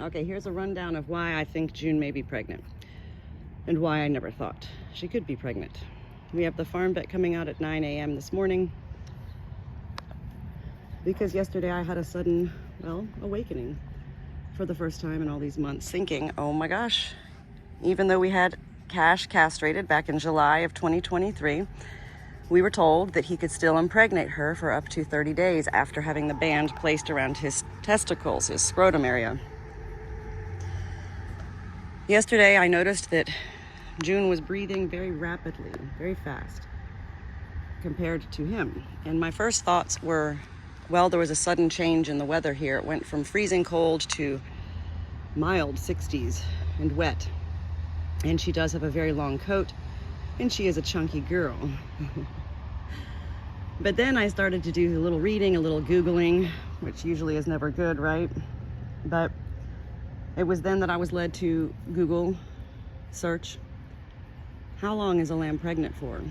Okay, here's a rundown of why I think June may be pregnant and why I never thought she could be pregnant. We have the farm vet coming out at 9 a.m. this morning because yesterday I had a sudden, well, awakening for the first time in all these months, thinking, oh my gosh, even though we had Cash castrated back in July of 2023, we were told that he could still impregnate her for up to 30 days after having the band placed around his testicles, his scrotum area. Yesterday, I noticed that June was breathing very rapidly, very fast, compared to him. And my first thoughts were, well, there was a sudden change in the weather here. It went from freezing cold to mild 60s and wet. And she does have a very long coat, and she is a chunky girl. But then I started to do a little reading, a little Googling, which usually is never good, right? But it was then that I was led to Google search, how long is a lamb pregnant for?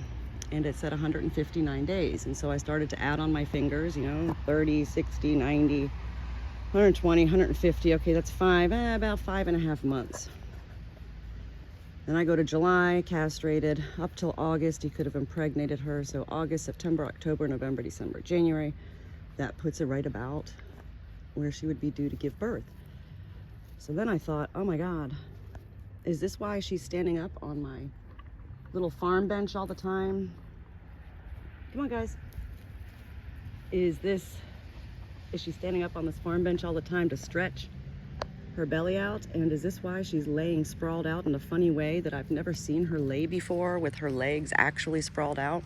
And it said 159 days. And so I started to add on my fingers, 30, 60, 90, 120, 150. Okay, that's about 5.5 months. Then I go to July, castrated, up till August. He could have impregnated her. So August, September, October, November, December, January. That puts her right about where she would be due to give birth. So then I thought, oh my God, is this why she's standing up on my little farm bench all the time? Come on, guys. Is she standing up on this farm bench all the time to stretch her belly out? And is this why she's laying sprawled out in a funny way that I've never seen her lay before, with her legs actually sprawled out?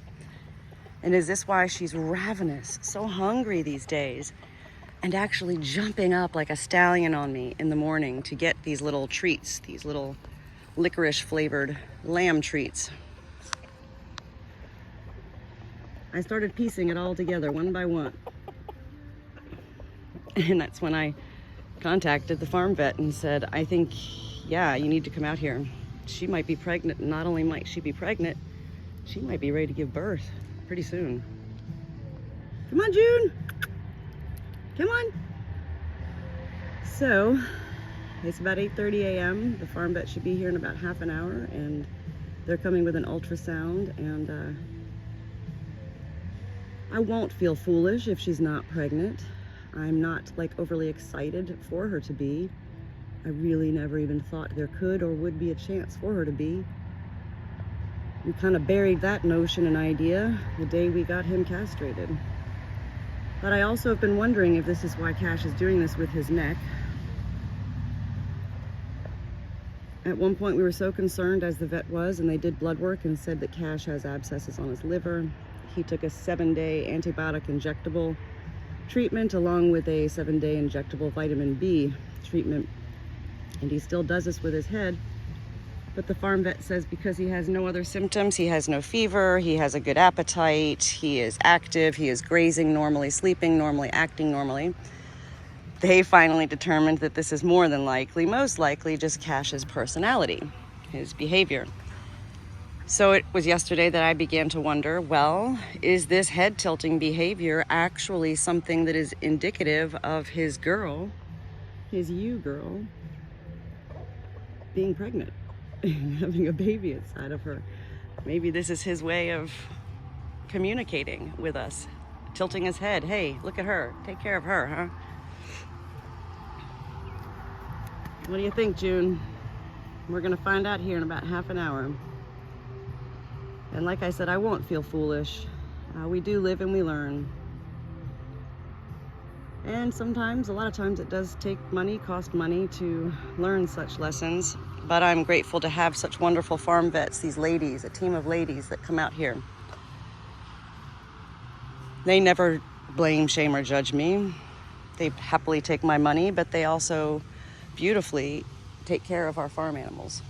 And is this why she's ravenous, so hungry these days, and actually jumping up like a stallion on me in the morning to get these little treats, these little licorice flavored lamb treats? I started piecing it all together one by one. And that's when I contacted the farm vet and said, I think, yeah, you need to come out here. She might be pregnant. Not only might she be pregnant, she might be ready to give birth pretty soon. Come on, June. Come on. So it's about 8:30 a.m. The farm vet should be here in about half an hour, and they're coming with an ultrasound. And I won't feel foolish if she's not pregnant. I'm not overly excited for her to be. I really never even thought there could or would be a chance for her to be. We kind of buried that notion and idea the day we got him castrated. But I also have been wondering if this is why Cash is doing this with his neck. At one point we were so concerned, as the vet was, and they did blood work and said that Cash has abscesses on his liver. He took a 7-day antibiotic injectable treatment along with a 7-day injectable vitamin B treatment. And he still does this with his head. But the farm vet says because he has no other symptoms, he has no fever, he has a good appetite, he is active, he is grazing normally, sleeping normally, acting normally, they finally determined that this is more than likely, most likely, just Cash's personality, his behavior. So it was yesterday that I began to wonder, well, is this head tilting behavior actually something that is indicative of his girl, his you girl, being pregnant? Having a baby inside of her. Maybe this is his way of communicating with us, tilting his head. Hey, look at her. Take care of her, huh? What do you think, June? We're gonna find out here in about half an hour. And like I said, I won't feel foolish. We do live and we learn. And sometimes, a lot of times, it does take money, cost money to learn such lessons. But I'm grateful to have such wonderful farm vets, these ladies, a team of ladies that come out here. They never blame, shame, or judge me. They happily take my money, but they also beautifully take care of our farm animals.